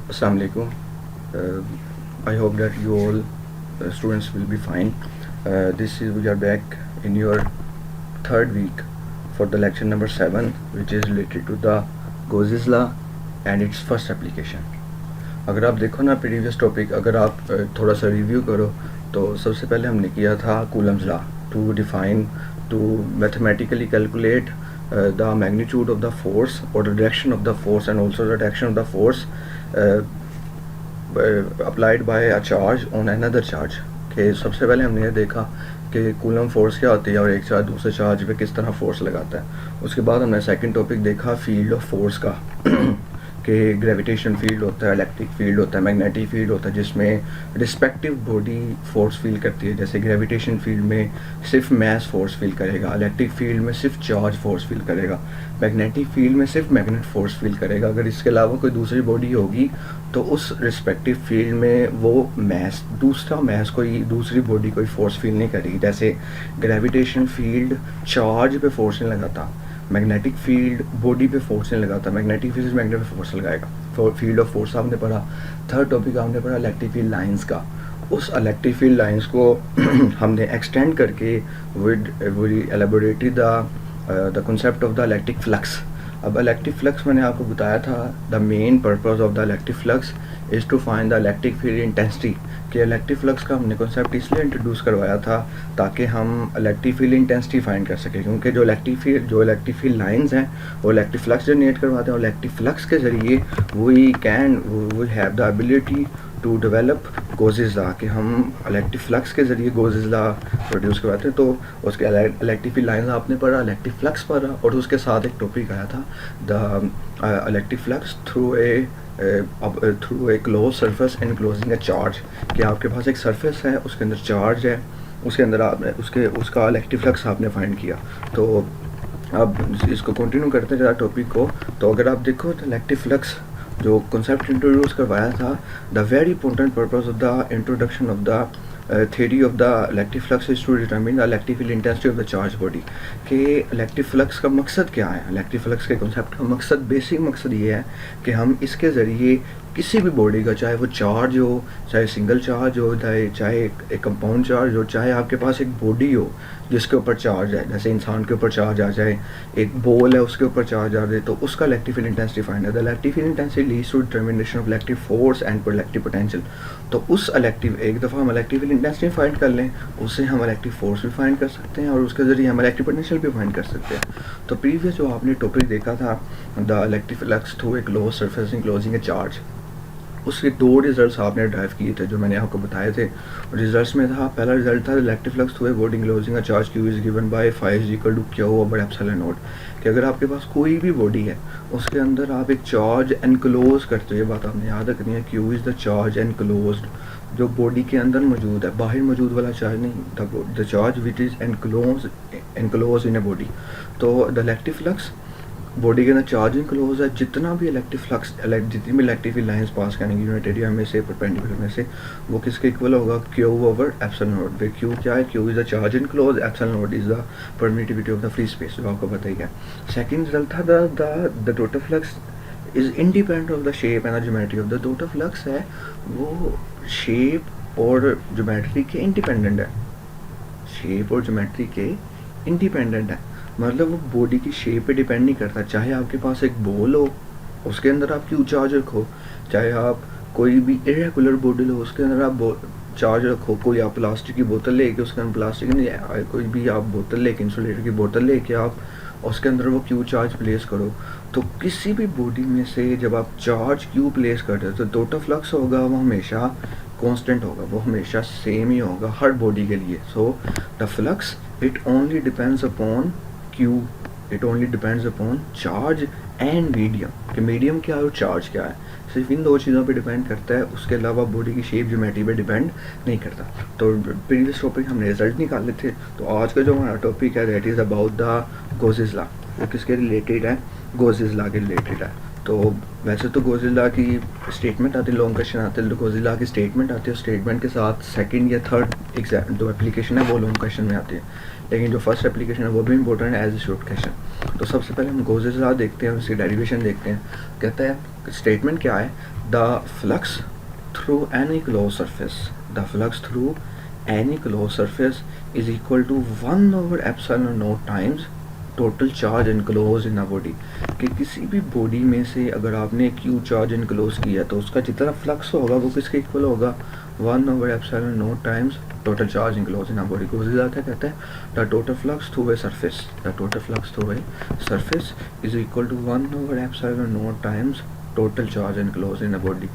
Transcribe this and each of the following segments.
Assalamualaikum. I hope that you all students will be fine. This is we are back in your third week for the lecture number 7, which is related to the Gauss's law and its first application. अगर आप देखो ना previous topic, अगर आप थोड़ा सा review करो तो सबसे पहले हमने किया था Coulomb's law to define to mathematically calculate the magnitude of the force or the direction of the force and also the direction of the force applied by a charge on another charge. कि सबसे पहले हमने ये देखा कि coulomb force क्या होती है और एक चार्ज दूसरे चार्ज पे किस तरह फोर्स लगाता है. उसके बाद हमने सेकंड टॉपिक देखा फील्ड ऑफ फोर्स का कि ग्रेविटेशन फील्ड होता है, इलेक्ट्रिक फील्ड होता है, मैग्नेटिक फील्ड होता है, जिसमें रिस्पेक्टिव बॉडी फोर्स फील करती है. जैसे ग्रेविटेशन फील्ड में सिर्फ मैस फोर्स फील करेगा, इलेक्ट्रिक फील्ड में सिर्फ चार्ज फोर्स फील करेगा, मैग्नेटिक फील्ड में सिर्फ मैग्नेट फोर्स फील करेगा. अगर इसके अलावा कोई दूसरी बॉडी होगी तो उस रिस्पेक्टिव फील्ड में वो मैस दूसरा मैस कोई दूसरी बॉडी कोई फोर्स फील नहीं करेगी. जैसे ग्रेविटेशन फील्ड चार्ज पे फोर्स नहीं लगाता, मैग्नेटिक फील्ड बॉडी पे फोर्स नहीं लगाता, मैग्नेटिक फील्ड मैग्नेट पे फोर्स लगाएगा. फील्ड ऑफ फोर्स आपने पढ़ा. थर्ड टॉपिक आपने पढ़ा इलेक्ट्रिक फील्ड लाइंस का. उस इलेक्ट्रिक फील्ड लाइंस को हमने एक्सटेंड करके we elaborated the concept of the electric flux. अब इलेक्ट्रिक फ्लक्स मैंने आपको बताया था the main purpose of the electric flux is to find the electric field intensity. कि इलेक्ट्रिक फ्लक्स का हमने कॉन्सेप्ट इसलिए इंट्रोड्यूस करवाया था ताकि हम इलेक्ट्रिक फील्ड इंटेंसिटी फाइंड कर सकें, क्योंकि जो इलेक्ट्रिक फील्ड लाइंस हैं वो इलेक्ट्रिक फ्लक्स जनरेट करवाते हैं और इलेक्ट्रिक फ्लक्स के ज़रिए we have the ability to develop Gauss's law. कि हम इलेक्ट्रिक फ्लक्स के ज़रिए गॉसेस लॉ प्रोड्यूस करवाते हैं. तो उसके इलेक्ट्रिक फील्ड लाइंस आपने पढ़ा, इलेक्ट्रिक फ्लक्स पढ़ा और उसके साथ एक टॉपिक आया था the electric flux through a close surface enclosing a charge. कि आपके पास एक सरफेस है, उसके अंदर चार्ज है, उसके अंदर आपने उसका इलेक्ट्रिक फ्लक्स आपने फाइंड किया. तो अब इसको कंटिन्यू करते हैं टॉपिक को. तो अगर आप देखो तो इलेक्ट्रिक फ्लक्स जो कॉन्सेप्ट इंट्रोड्यूस करवाया था, the very important purpose of the introduction of the theory of the electric flux is to determine the electric field intensity of the charged body. कि इलेक्ट्रिक फ्लक्स का मकसद क्या है. Electric flux के concept का मकसद, बेसिक मकसद ये है कि हम इसके ज़रिए किसी भी बॉडी का, चाहे वो चार्ज हो, चाहे सिंगल चार्ज हो, चाहे एक कंपाउंड चार्ज हो, चाहे आपके पास एक बॉडी हो जिसके ऊपर चार्ज है, जैसे इंसान के ऊपर चार्ज आ जाए, एक बॉल है उसके ऊपर चार्ज आ जाए, तो उसका इलेक्ट्रिक फील्ड इंटेंसिटी फाइंड है. The electric field intensity leads to determination of electric force and electric potential. तो उस एक दफ़ा हम इलेक्ट्रिक फील्ड इंटेंसिटी फाइंड कर लें, उससे हम इलेक्ट्रिक फोर्स भी फाइंड कर सकते हैं और उसके ज़रिए हम इलेक्ट्रिक पोटेंशियल भी फाइंड कर सकते हैं. तो प्रीवियस जो आपने टॉपिक देखा था the electric flux through a close surface enclosing A charge, उसके दो रिजल्ट्स आपने ड्राइव किए थे जो मैंने आपको बताए थे. रिजल्ट्स में था, पहला रिजल्ट था electric flux through a body enclosing a charge Q is given by phi is equal to Q over epsilon naught. कि अगर आपके पास कोई भी बॉडी है उसके अंदर आप एक चार्ज एनक्लोज करते हो, ये बात आपने याद रखनी है. Q is the charge enclosed, जो बॉडी के अंदर मौजूद है, बाहर मौजूद वाला चार्ज नहीं, the charge which is enclose in a body. तो द इलेक्ट्रिक फ्लक्स बॉडी के अंदर चार्ज इनक्लोज है. जितना भी इलेक्ट्रिक फ्लक्स जितनी भी इलेक्ट्रिक फील्ड लाइंस पास करेंगे यूनिट एरिया में से, परपेंडिकुलर में से, वो किसके इक्वल होगा, Q over epsilon not. Way Q क्या है, Q is the charge enclose, epsilon not is the permittivity of the free space, जो आपको पता ही है. सेकंड रिजल्ट था the total flux is independent of the shape and the geometry of the. Total flux है वो shape और geometry के independent है, शेप और ज्योमेट्री के इंडिपेंडेंट है. मतलब वो बॉडी की शेप पे डिपेंड नहीं करता. चाहे आपके पास एक बॉल हो उसके अंदर आप क्यू चार्ज रखो, चाहे आप कोई भी इरेगुलर बॉडी हो उसके अंदर आप चार्ज रखो. कोई आप प्लास्टिक की बोतल लेके, उसके अंदर प्लास्टिक नहीं, कोई भी आप बोतल लेके, इंसुलेटर की बोतल लेके आप उसके अंदर वो क्यू चार्ज प्लेस करो, तो किसी भी बॉडी में से जब आप चार्ज क्यू प्लेस करते हो तो टोटल फ्लक्स होगा वो हमेशा कांस्टेंट होगा, वो हमेशा सेम ही होगा हर बॉडी के लिए. So the flux it only depends upon Q, it only depends upon charge and medium. कि मीडियम क्या है और चार्ज क्या है, सिर्फ इन दो चीज़ों पे डिपेंड करता है. उसके अलावा बॉडी की शेप ज्योमेट्री पे डिपेंड नहीं करता. तो प्रीवियस टॉपिक हमने रिजल्ट निकाले थे. तो आज का जो हमारा टॉपिक है that is about the Gauss's law. वो किसके रिलेटेड है, गॉसेस लॉ के रिलेटेड है. तो वैसे तो गॉसेस लॉ की स्टेटमेंट आती है, लॉन्ग क्वेश्चन आते हैं, गॉसेस लॉ की स्टेटमेंट आती है, स्टेटमेंट के साथ सेकंड या थर्ड एग्जाम जो एप्लीकेशन है वो लॉन्ग क्वेश्चन में आती है, लेकिन जो फर्स्ट एप्लीकेशन है वो भी इंपॉर्टेंट है एज ए शॉर्ट क्वेश्चन. तो सबसे पहले हम गॉसेस लॉ देखते हैं, उसकी डेरिवेशन देखते हैं. कहता है स्टेटमेंट क्या है, the flux through any close surface, the flux through any close surface is equal to 1/ε0 times total charge enclose in a body. कि किसी भी बॉडी में से अगर आपने क्यू चार्ज इनक्लोज किया तो उसका जितना फ्लक्स होगा वो किसके इक्वल होगा, 1/ε0 times total charge enclose in a body. गोज़िला क्या कहता है, the total flux through a surface, the total flux through a surface is equal to 1/ε0 times total charge enclose in a body.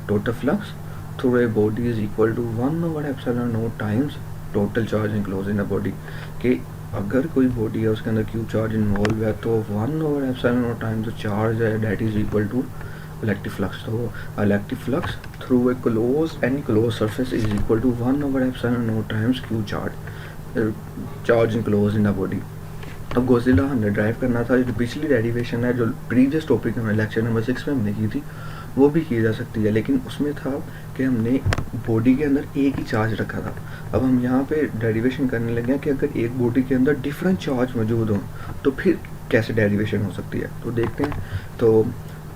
Total flux through a body is equal to 1/ε0 times total charge enclose in a body. कि अगर कोई body है उसके अंदर Q charge involve है तो 1/ε0 times जो charge है that is equal to electric flux. तो electric flux through a close any close surface is equal to 1/ε0 times Q charge enclose in a body. अब गोज़िला हमने ड्राइव करना था, जो पिछली डेरिवेशन है जो प्रीवियस टॉपिक हमने लेक्चर नंबर 6 में हमने की थी वो भी की जा सकती है, लेकिन उसमें था कि हमने बॉडी के अंदर एक ही चार्ज रखा था। अब हम यहाँ पे डेरिवेशन करने लगे हैं कि अगर एक बॉडी के अंदर डिफरेंट चार्ज मौजूद हों तो फिर कैसे डेरिवेशन हो सकती है, तो देखते हैं। तो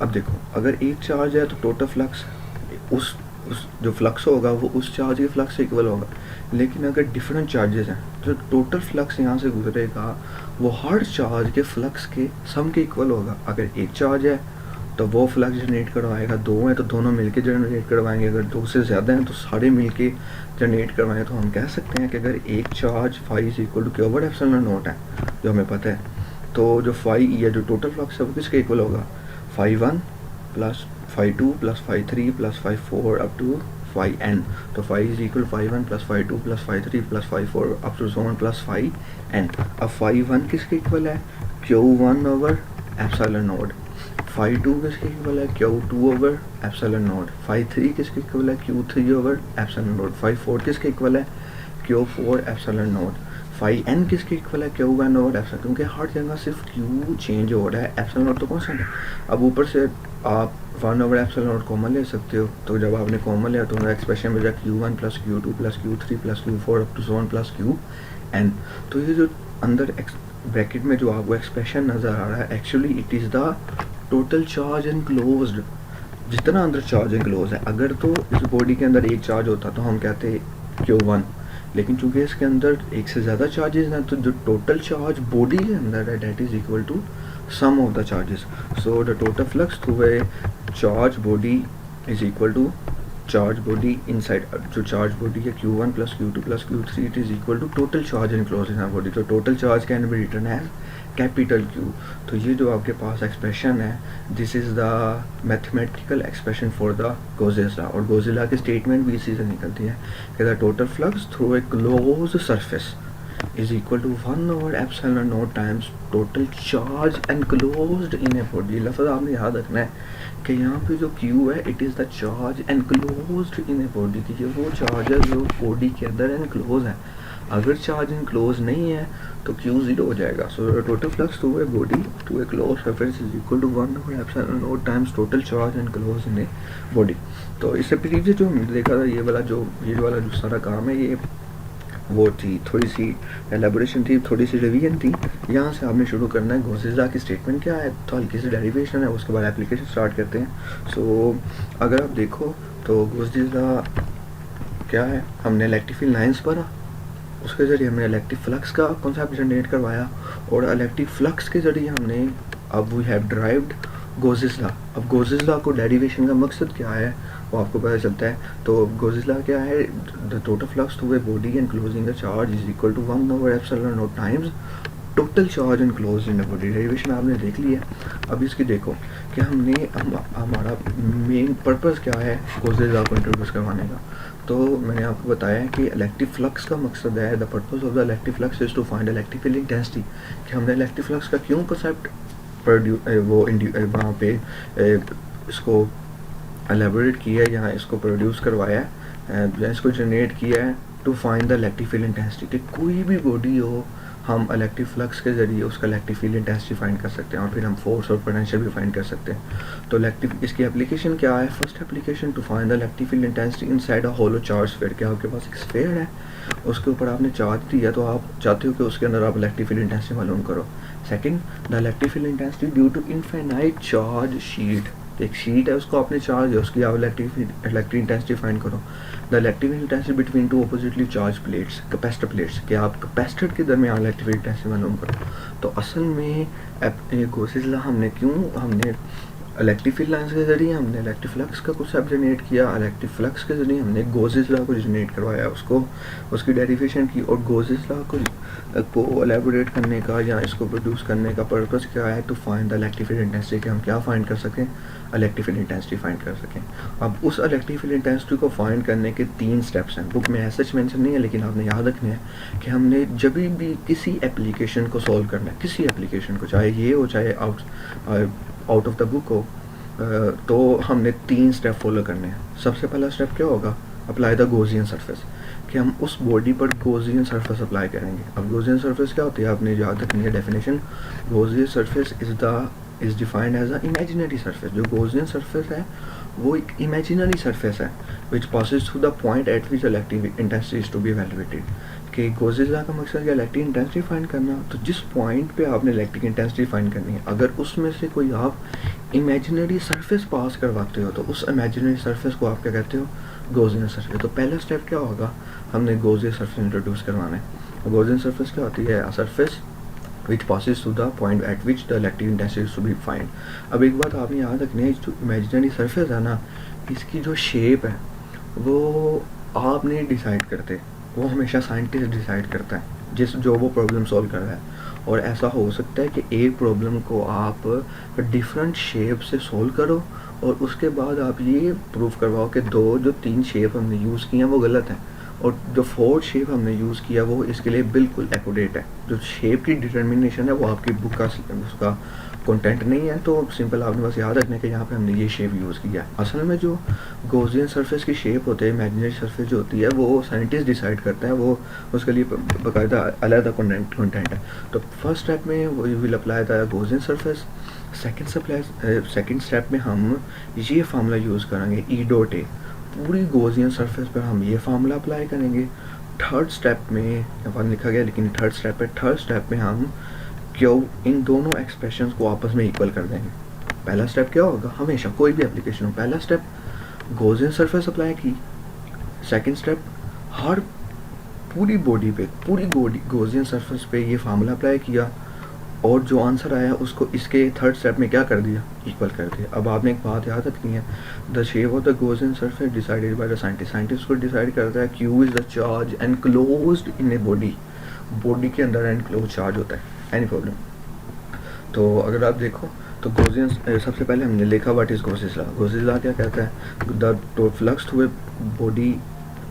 अब देखो, अगर एक चार्ज है तो टोटल फ्लक्स उस जो फ्लक्स होगा वो उस चार्ज के फ्लक्स से इक्वल होगा, लेकिन अगर डिफरेंट चार्जेस हैं तो टोटल फ्लक्स यहाँ से गुजरेगा वो हर चार्ज के फ्लक्स के सम के इक्वल होगा। अगर एक चार्ज है तो वो फ्लक्स जनरेट करवाएगा, दो हैं तो दोनों मिलके जनरेट करवाएंगे, अगर दो से ज़्यादा हैं तो सारे मिलके जनरेट करवाएंगे। तो हम कह सकते हैं कि अगर एक charge phi is equal to Q/ε0 है जो हमें पता है, तो जो फाई या जो टोटल फ्लक्स है वो किसके इक्वल होगा, φ1 plus φ2 plus φ3 plus φ4 up to φn। तो phi is equal φ1 plus φ2 plus φ3 plus φ4 up to so on plus φn। अब φ1 किसके इक्वल है, Q1/ε0। φ2 किसके इक्वल है, Q2/ε0। φ3 किसके इक्वल है, Q3/ε0। φ4 किसके इक्वल है, Q4/ε0। φn किसके इक्वल है, Q1/ε0। क्योंकि हर जगह सिर्फ Q चेंज हो रहा है, ε0 तो कांस्टेंट है। अब ऊपर से आप 1/ε0 कॉमन ले सकते हो, तो जब आपने कॉमन लिया तो एक्सप्रेशन में जाए Q1 plus Q2 plus Q3 plus Q4 up to so on plus Qn। तो ये जो अंदर ब्रैकेट में जो आपको एक्सप्रेशन नज़र आ रहा है, actually it is the total charge enclosed, जितना अंदर चार्ज इनक्लोज है। अगर तो इस बॉडी के अंदर एक चार्ज होता तो हम कहते Q1, लेकिन चूंकि इसके अंदर एक से ज़्यादा चार्जेस हैं तो जो टोटल चार्ज बॉडी के अंदर है that is equal to sum of the charges. So the total flux through a charge body is equal to charge body inside, जो चार्ज बॉडी है Q1 plus Q2 plus Q3 it is equal to total charge enclose in body. तो total charge can be written as capital Q। तो ये जो आपके पास expression है, this is the mathematical expression for the गोज़िला। और गोज़िला की स्टेटमेंट भी इसी से निकलती है कि the total flux through a close surface is equal to 1/ε0 times total charge enclosed in a body. लफ्ज़ आपने याद रखना है कि यहाँ पे जो Q है it is the charge enclosed in a body, कि ये वो चार्ज है जो बॉडी के अंदर एनक्लोज है। अगर चार्ज इनक्लोज नहीं है तो Q 0 हो जाएगा। So total flux to a body to a close surface is equal to 1/ε0 times total charge enclose in a body. तो इससे प्रीवियस जो हमने देखा था ये वाला जो सारा काम है, ये वो थी थोड़ी सी एलेबोरेशन थी, थोड़ी सी रिवीजन थी। यहाँ से आपने शुरू करना है गोज़िला की स्टेटमेंट क्या है, तो हल्की सी डेरिवेशन है, उसके बाद एप्लीकेशन स्टार्ट करते हैं। सो अगर आप देखो तो गोज़िला क्या है, हमने इलेक्ट्रिक फील्ड लाइन्स पढ़ा, उसके ज़रिए हमने इलेक्ट्रिक फ्लक्स का कॉन्सेप्ट जनरेट करवाया, और इलेक्ट्रिक फ्लक्स के ज़रिए हमने अब वी हैव ड्राइव्ड गोज़िला। अब गोज़िला को डेरिवेशन का मकसद क्या है वो आपको पता चलता है। तो गोज़िला क्या है, the total flux through a body enclosing the charge is equal to 1/ε0 times total charge enclose in the body. Derivation आपने देख ली है। अब इसकी देखो कि हमारा मेन पर्पस क्या है गोज़िला को इंट्रोड्यूस करवाने का। तो मैंने आपको बताया कि इलेक्ट्रिक फ्लक्स का मकसद है, the purpose of the electric flux is to find electric field intensity, कि हमने इलेक्ट्रिक फ्लक्स का क्यों कंसेप्ट वहाँ पे इसको एलेबोरेट किया है, यहाँ इसको प्रोड्यूस करवाया है, या इसको जनरेट किया है to find the electric field intensity. कि कोई भी बॉडी हो हम इलेक्ट्रिक फ्लक्स के ज़रिए उसका इलेक्ट्रिक फील्ड इंटेंसिटी फाइंड कर सकते हैं, और फिर हम फोर्स और पोटेंशियल भी फाइंड कर सकते हैं। तो इलेक्ट्रिक इसकी एप्लीकेशन क्या है, first application to find the electric field intensity inside a hollow charge sphere. क्या आपके पास एक स्फीयर है, उसके ऊपर आपने चार्ज दिया, तो आप चाहते हो कि उसके अंदर आप इलेक्ट्रिक फील्ड इंटेंसिटी मालूम करो। Second, the electric field intensity due to infinite charge sheet, तो एक शीट है, उसको आपने चार्ज है, उसकी आप इलेक्ट्रिक इंटेंसिटी फाइंड करो। The electric intensity between two oppositely charge plates, capacitor plates, कि आप कैपेसिटर के दरमियान इलेक्ट्रिक इंटेंसिटी मालूम करो। तो असल में गॉसेस लॉ हमने इलेक्ट्रिक फील्ड लाइन्स के ज़रिए हमने इलेक्ट्रिक फ्लक्स का कुछ जनरेट किया, इलेक्ट्रिक फ्लक्स के ज़रिए हमने गॉसेस लॉ को जनरेट करवाया, उसको उसकी डेरिवेशन की। और गॉसेस लॉ को एलेबोरेट करने का या इसको प्रोड्यूस करने का पर्पस क्या है? To find the electric field intensity, कि हम क्या फाइंड कर सकें? इलेक्ट्रिक फील्ड इंटेंसिटी फाइंड कर सकें। अब उस इलेक्ट्रिक फील्ड इंटेंसिटी को फाइंड करने के 3 स्टेप्स हैं। बुक में ऐसा मेंशन नहीं है, लेकिन आपने याद रखना है कि हमने जब भी किसी एप्लीकेशन को सॉल्व करना है, किसी एप्लीकेशन को, चाहे ये हो चाहे आउट ऑफ द बुक हो, तो हमने 3 स्टेप फॉलो करने हैं। सबसे पहला स्टेप क्या होगा? अप्लाई द गॉसियन सरफेस, कि हम उस बॉडी पर गॉसियन सरफेस अप्लाई करेंगे। अब गॉसियन सरफेस क्या होती है? आपने याद रखनी है definition. Gaussian surface is defined as a imaginary surface. जो गॉसियन सरफेस है वो एक इमेजिनरी सरफेस है which passes through the point at which electric intensity is to be evaluated. कि गॉसेस लॉ का मकसद है इलेक्ट्रिक इंटेंसिटी फाइंड करना। तो जिस पॉइंट पे आपने इलेक्ट्रिक इंटेंसिटी फाइंड करनी है, अगर उसमें से कोई आप इमेजिनरी सरफेस पास करवाते हो तो उस इमेजिनरी सरफेस को आप क्या कहते हो? Gaussian surface. तो पहला स्टेप क्या होगा? हमने गॉसियन सरफेस इंट्रोड्यूस करवाना है। गॉसियन सरफेस क्या होती है? Surface which passes to the point at which the electric intensity is to be find। अब एक बात आपने याद रखनी है, जो इमेजिनरी सरफेस है ना, इसकी जो शेप है वो आप नहीं डिसाइड करते, वो हमेशा साइंटिस्ट डिसाइड करता है जो वो प्रॉब्लम सॉल्व कर रहा है। और ऐसा हो सकता है कि एक प्रॉब्लम को आप डिफरेंट शेप से सॉल्व करो और उसके बाद आप ये प्रूव करवाओ कि जो 3 शेप हमने यूज़ किए हैं वो गलत हैं, और जो 4th शेप हमने यूज़ किया वो इसके लिए बिल्कुल एक्यूरेट है। जो शेप की डिटर्मिनेशन है वो आपकी बुक का उसका कंटेंट नहीं है, तो सिंपल आपने बस याद रखना है कि यहाँ पे हमने ये शेप यूज़ किया है। असल में जो गॉसियन सरफेस की शेप होती है, इमेजिनरी सरफेस जो होती है, वो साइंटिस्ट डिसाइड करता है, वो उसके लिए बाकायदा अलग कंटेंट है। तो फर्स्ट स्टेप में वो will apply the Gaussian surface. Second step में हम ये फार्मूला यूज़ करेंगे E.A। पूरी गॉसियन सरफेस पर हम ये फार्मूला अप्लाई करेंगे। थर्ड स्टेप में यहाँ लिखा गया, लेकिन थर्ड स्टेप में हम क्यों इन दोनों एक्सप्रेशंस को आपस में इक्वल कर देंगे। पहला स्टेप क्या होगा? हमेशा कोई भी एप्लीकेशन हो, पहला स्टेप गॉसियन सरफेस अप्लाई की, सेकंड स्टेप हर पूरी बॉडी पे गॉसियन सरफेस पे ये फार्मूला अप्लाई किया, और जो आंसर आया उसको इसके थर्ड स्टेप में क्या कर दिया? इक्वल कर दिया। अब आपने एक बात याद रखनी है, the shape of the Gaussian surface decided by the scientist को डिसाइड करता है Q is the charge enclosed in a body के अंदर एनक्लोज चार्ज होता है। Any problem? तो अगर आप देखो तो गॉसियन, सबसे पहले हमने लिखा what is Gaussian law. Gaussian law क्या कहता है? The flux through a body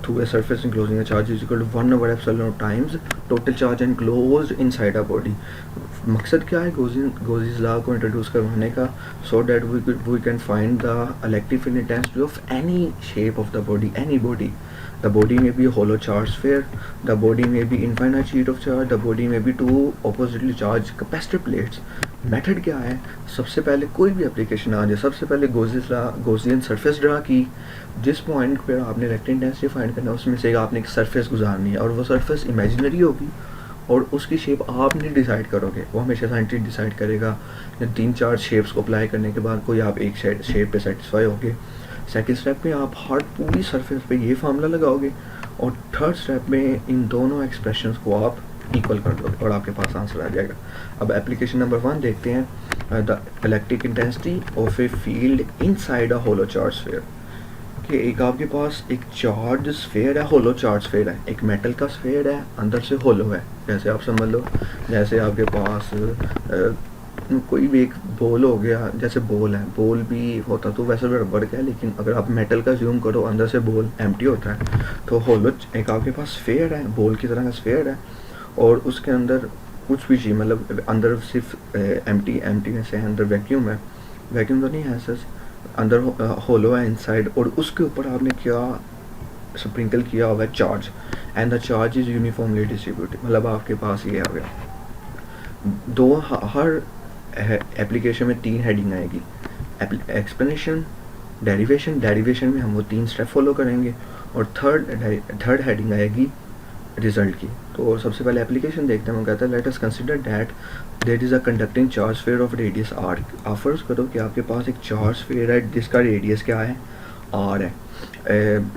through a surface enclosing a charge is equal to 1/epsilon times total charge enclosed inside a body। मकसद क्या है गॉसियन लॉ को इंट्रोड्यूस करवाने का? So that we can find the electric field intensity of any shape of the body, any body. The body may be a hollow charged sphere, the body may be infinite sheet of charge, the body may be 2 oppositely charged capacitor plates। Method क्या है? सबसे पहले कोई भी application आ जाए, सबसे पहले Gaussian surface draw की। जिस पॉइंट पर आपने इलेक्ट्रिक इंटेंसिटी फाइंड करना है उसमें से आपने एक सरफेस गुजारनी है, और वो सरफेस इमेजिनरी होगी और उसकी शेप आप नहीं डिसाइड करोगे, वो हमेशा साइंटिस्ट डिसाइड करेगा। 3-4 शेप्स को अप्लाई करने के बाद कोई आप एक शेप पे सेटिस्फाई होगे। सेकेंड स्टेप में आप हर पूरी सरफेस पे ये फार्मूला लगाओगे, और थर्ड स्टेप में इन दोनों एक्सप्रेशंस को आप इक्वल कर दोगे और आपके पास आंसर आ जाएगा। अब एप्लीकेशन नंबर 1 देखते हैं। The electric intensity of a field inside a hollow charge sphere. कि एक आपके पास एक चार्ज स्फीयर है, होलो चार्ज स्फीयर है, एक मेटल का स्फीयर है, अंदर से होलो है। जैसे आप समझ लो, जैसे आपके पास कोई भी एक बॉल हो गया, जैसे बॉल है, बॉल भी होता तो वैसे रबड़ का है, लेकिन अगर आप मेटल का ज्यूम करो अंदर से बॉल एम्प्टी होता है। तो होलो एक आपके पास स्फीयर है, बॉल की तरह का स्फीयर है, और उसके अंदर कुछ भी चीज़, मतलब अंदर सिर्फ एम्प्टीनेस है, अंदर वैक्यूम है, वैक्यूम तो नहीं है सर, अंदर होलो है इनसाइड, और उसके ऊपर आपने क्या स्प्रिंकल किया हुआ है? Charge. And the charge is uniformly distributed. मतलब आपके पास ये आ गया। हर एप्लीकेशन में 3 हेडिंग आएगी, एक्सप्लेनेशन, डेरिवेशन में हम वो 3 स्टेप फॉलो करेंगे, और थर्ड हेडिंग आएगी रिजल्ट की। तो सबसे पहले एप्लीकेशन देखते हैं। वो कहता है let us consider that there is a conducting charge sphere of radius R. आप फर्ज करो कि आपके पास एक चार्ज स्फीयर है जिसका रेडियस क्या है, आर है,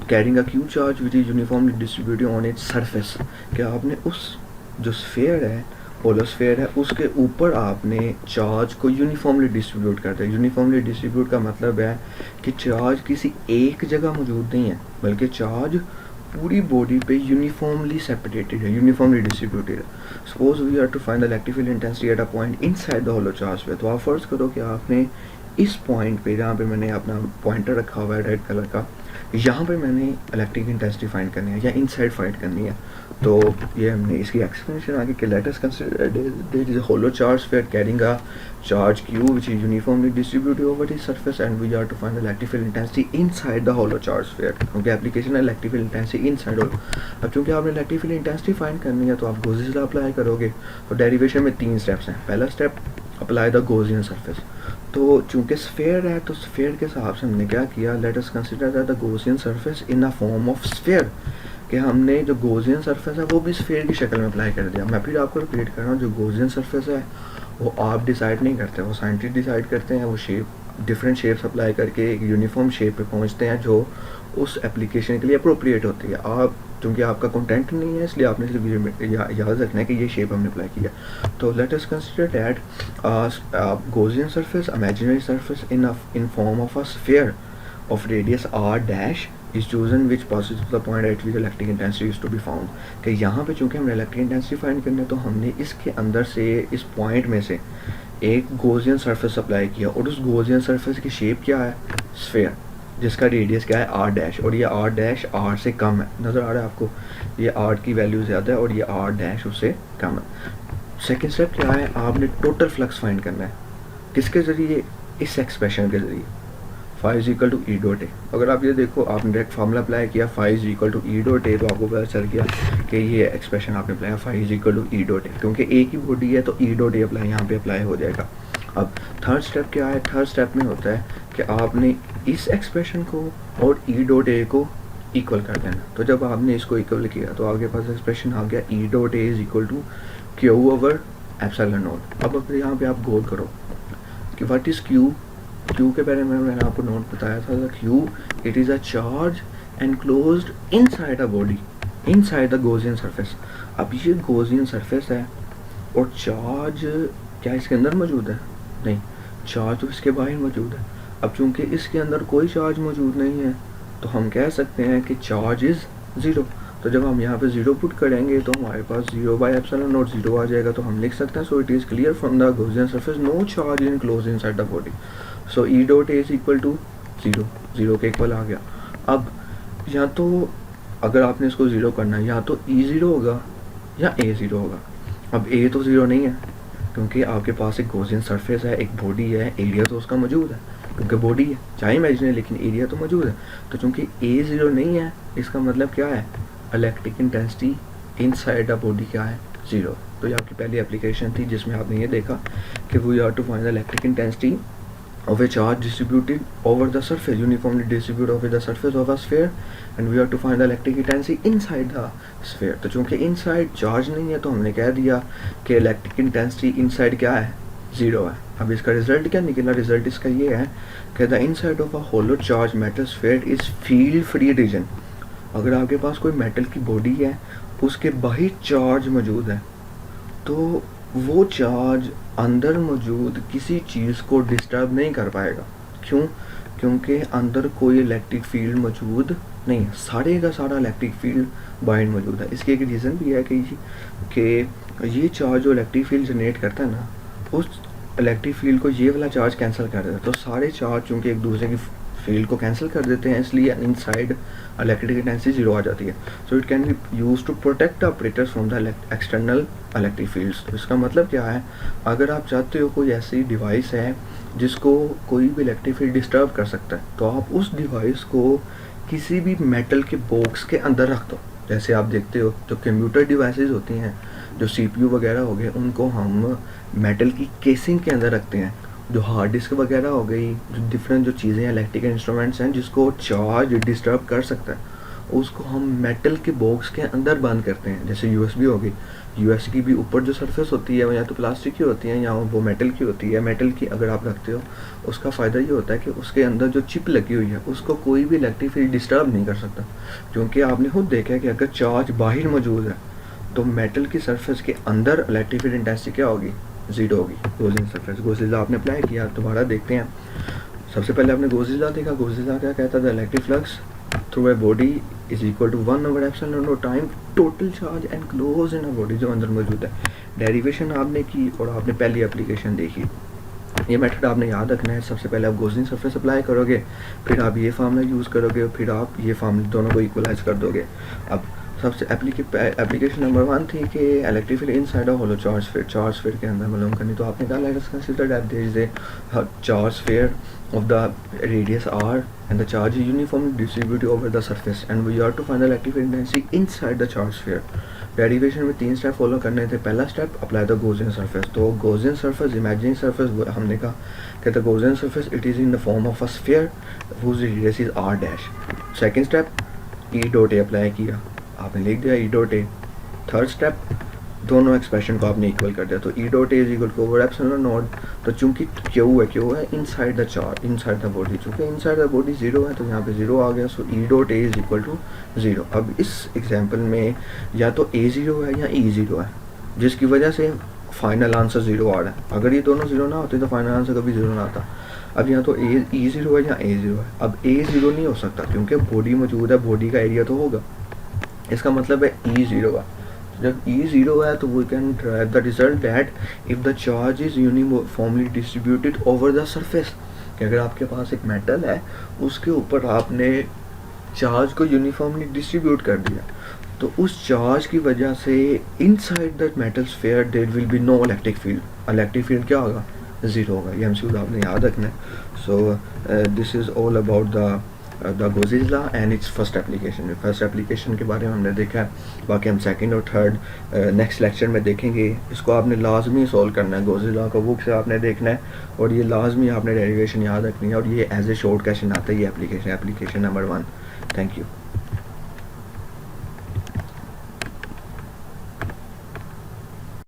carrying a Q charge which is uniformly distributed on its surface. कि आपने उस जो स्फीयर है, पोलर स्फीयर है, उसके ऊपर आपने चार्ज को यूनिफॉर्मली डिस्ट्रीब्यूट कर दिया। यूनिफॉर्मली डिस्ट्रीब्यूट का मतलब है कि चार्ज किसी एक जगह मौजूद नहीं है, बल्कि चार्ज पूरी बॉडी पे यूनिफॉर्मली सेपरेटेड है, यूनिफॉर्मली डिस्ट्रीब्यूटेड है। Suppose we are to find the electric field intensity at a point inside the hollow charge पे। तो आप फर्ज करो कि आपने इस पॉइंट पे, जहाँ पे मैंने अपना पॉइंटर रखा हुआ है रेड कलर का, यहाँ पे मैंने इलेक्ट्रिक इंटेंसिटी फाइंड करनी है या इनसाइड फाइंड करनी है। तो ये हमने इसकी एक्सप्लेनेशन आगे कि let us consider there is a hollow charge sphere carrying a charge q which is uniformly distributed over the surface and we are to find the electric field intensity inside the hollow charge sphere। क्योंकि application है electric field intensity inside होलो। अब चूँकि आपने electric field intensity find करनी है तो आप Gaussian law apply करोगे। तो डेरिवेशन में 3 स्टेप्स हैं। पहला step apply the Gaussian surface. तो चूँकि स्फीयर है तो स्फीयर के हिसाब से हमने क्या किया, late us consider the Gaussian surface in a form of sphere. कि हमने जो गॉसियन सरफेस है वो भी स्फीयर की शक्ल में अप्लाई कर दिया। मैं फिर आपको रिपीट कर रहा हूँ, जो गॉसियन सरफेस है वो आप डिसाइड नहीं करते, वो साइंटिस्ट डिसाइड करते हैं। वो शेप डिफरेंट शेप्स अप्लाई करके एक यूनिफॉर्म शेप पे पहुंचते हैं जो उस एप्लीकेशन के लिए अप्रोप्रिएट होती है। आप क्योंकि आपका कंटेंट नहीं है इसलिए आपने सिर्फ याद रखना है कि ये शेप हमने अप्लाई किया। तो late us consider that Gaussian surface imaginary surface in form of a sphere of radius r dash is chosen which passes to the point at which electric intensity is to be found। कि यहाँ पे चूँकि हमने electric intensity find करना है तो हमने इसके अंदर से इस पॉइंट में से एक गॉसियन सरफेस अप्लाई किया और उस गॉसियन सरफेस की शेप क्या है, स्फीयर, जिसका रेडियस क्या है r डैश, और ये r डैश r से कम है। नज़र आ रहा है आपको, ये r की वैल्यू ज़्यादा है और ये r डैश उससे कम है। सेकेंड स्टेप क्या है, आपने टोटल फ्लक्स फाइंड करना है। किसके ज़रिए, इस एक्सप्रेशन के ज़रिए, phi is equal to E dot A. अगर आप ये देखो, आपने डायरेक्ट फार्मूला अप्लाई किया phi is equal to E dot A, तो आपको पता चल गया कि ये एक्सप्रेशन आपने apply phi is equal to E dot A. क्योंकि ए की बॉडी है तो ई डॉट ए अप्लाई यहाँ पे अप्लाई हो जाएगा। अब थर्ड स्टेप क्या है, थर्ड स्टेप में होता है कि आपने इस एक्सप्रेशन को और ई डॉट ए को इक्वल कर देना। तो जब आपने इसको इक्वल किया तो आपके पास एक्सप्रेशन आ गया E dot A is equal to Q over epsilon naught. अब यहाँ पे आप गौर करो कि व्हाट इज़ क्यू। क्यू के बारे में मैंने आपको नोट बताया था, Q it is a charge enclosed inside a body, inside the Gaussian surface. अब ये गॉसियन सरफेस है और चार्ज क्या इसके अंदर मौजूद है, नहीं, चार्ज तो इसके बाहर मौजूद है। अब चूंकि इसके अंदर कोई चार्ज मौजूद नहीं है तो हम कह सकते हैं कि चार्ज इज़ ज़ीरो। तो जब हम यहाँ पे ज़ीरो पुट करेंगे तो हमारे पास 0 बाई एप्सिलॉन नॉट 0 आ जाएगा। तो हम लिख सकते हैं, so it is clear from the Gaussian surface no charge enclosed inside the body. So E dot A is equal to 0, 0 के इक्वल आ गया। अब या तो अगर आपने इसको 0 करना है, या तो ई 0 होगा या ए 0 होगा। अब ए तो 0 नहीं है क्योंकि आपके पास एक गॉसियन सरफेस है, एक बॉडी है, एरिया तो उसका मौजूद है क्योंकि बॉडी है, चाहे इमेजिनरी लेकिन एरिया तो मौजूद है। तो चूँकि ए 0 नहीं है, इसका मतलब क्या है, electric intensity inside the body क्या है, 0। तो ये आपकी पहली एप्लीकेशन थी जिसमें आपने ये देखा कि we are to find the electric intensity of a charge distributed over the surface, uniformly distributed over the surface of a sphere, and we are to find the electric intensity inside the sphere। तो चूँकि inside charge नहीं है तो हमने कह दिया कि electric intensity inside क्या है, 0 है। अब इसका रिजल्ट क्या निकला, रिजल्ट इसका ये है कि the inside of a hollow charge metal sphere is field free region। अगर आपके पास कोई मेटल की बॉडी है उसके बाहर चार्ज मौजूद है तो वो चार्ज अंदर मौजूद किसी चीज़ को डिस्टर्ब नहीं कर पाएगा। क्यों, क्योंकि अंदर कोई इलेक्ट्रिक फील्ड मौजूद नहीं है, सारे का सारा इलेक्ट्रिक फील्ड बाहर मौजूद है। इसकी एक रीज़न भी है कि ये चार्ज जो इलेक्ट्रिक फील्ड जनरेट करता है ना, उस इलेक्ट्रिक फील्ड को ये वाला चार्ज कैंसिल कर देता है। तो सारे चार्ज चूँकि एक दूसरे की फील्ड को कैंसिल कर देते हैं इसलिए इनसाइड इलेक्ट्रिक इंटेंसिटी 0 आ जाती है। So it can be use to protect operators from the external electric fields. तो इसका मतलब क्या है, अगर आप चाहते हो कोई ऐसी डिवाइस है जिसको कोई भी इलेक्ट्रिक फील्ड डिस्टर्ब कर सकता है तो आप उस डिवाइस को किसी भी मेटल के बॉक्स के अंदर रख दो। जैसे आप देखते हो जो कंप्यूटर डिवाइसेस होती हैं, जो CPU वगैरह हो गए, उनको हम मेटल की केसिंग के अंदर रखते हैं। जो हार्ड डिस्क वगैरह हो गई, जो डिफरेंट जो चीज़ें इलेक्ट्रिकल इंस्ट्रूमेंट्स हैं जिसको चार्ज डिस्टर्ब कर सकता है, उसको हम मेटल के बॉक्स के अंदर बंद करते हैं। जैसे यूएसबी होगी, यूएसबी की भी ऊपर जो सरफेस होती है वो या तो प्लास्टिक की होती है या वो मेटल की होती है। मेटल की अगर आप रखते हो, उसका फ़ायदा ये होता है कि उसके अंदर जो चिप लगी हुई है उसको कोई भी इलेक्ट्रिक फील्ड डिस्टर्ब नहीं कर सकता, क्योंकि आपने खुद देखा है कि अगर चार्ज बाहर मौजूद है तो मेटल की सरफेस के अंदर इलेक्ट्रिक फील्ड इंटेंसिटी क्या होगी, ज़ीरो होगी। गॉसियन सरफेस, गॉसियन लॉ आपने अप्लाई किया, दोबारा देखते हैं। सबसे पहले आपने गॉसियन लॉ देखा। गॉसियन लॉ क्या कहता था, electric flux through a body is equal to 1/ε time total charge enclose in a body, जो अंदर मौजूद है। डेरिवेशन आपने की और आपने पहली एप्लीकेशन देखी। ये मेथड आपने याद रखना है। सबसे पहले आप गॉसियन सरफेस अप्लाई करोगे, फिर आप ये फार्मूला यूज़ करोगे, फिर आप ये फार्मूला दोनों को इक्वलाइज कर दोगे। अब सबसे एप्लीकेशन नंबर 1 थी कि electric field inside a hollow charge sphere, charge sphere के अंदर मालूम करनी। तो आपने कहा let us consider that there is a charge sphere of the radius r and the charge is uniformly distributed over the surface and we are to find the electric field intensity inside the charge sphere. Derivation में 3 step follow करने थे। पहला step apply the Gaussian surface. तो Gaussian surface imaginary surface हमने कहा कि the Gaussian surface it is in the form of a sphere whose radius is r dash. Second step E dot A apply किया, आपने लिख दिया E dot A. Third step दोनों expression को आपने इक्वल कर दिया, तो E dot A is equal to over epsilon naught. तो चूंकि क्यू है inside the charge, inside the body, चूंकि इनसाइड द बॉडी जीरो है तो यहाँ पे जीरो आ गया। So E dot A is equal to zero. अब इस एग्जांपल में या तो ए जीरो है या ई जीरो है, जिसकी वजह से फाइनल आंसर जीरो आ रहा है। अगर ये दोनों जीरो ना होते तो फाइनल आंसर कभी जीरो ना आता। अब यहाँ तो ई जीरो है या ए जीरो है। अब ए जीरो नहीं हो सकता क्योंकि बॉडी मौजूद है, बॉडी का एरिया तो होगा, इसका मतलब है ई जीरो है। जब E ज़ीरो है तो we can drive the result that if the charge is uniformly distributed over the surface, कि अगर आपके पास एक मेटल है उसके ऊपर आपने चार्ज को यूनिफॉर्मली डिस्ट्रीब्यूट कर दिया, तो उस चार्ज की वजह से inside the metal sphere there will be no electric field. Electric field क्या होगा, ज़ीरो होगा। ये एमसीक्यू आपने याद रखना है। So this is all about the Gaussian law and it's first application. First application के बारे में हमने देखा है, बाकी हम सेकंड और थर्ड नेक्स्ट लेक्चर में देखेंगे। इसको आपने लाजमी सॉल्व करना है, गॉसियन लॉ को बुक से आपने देखना है और ये लाजमी आपने डेरिवेशन याद रखनी है और ये एज ए शॉर्ट क्वेश्चन आता है। ये एप्लीकेशन नंबर 1। Thank you.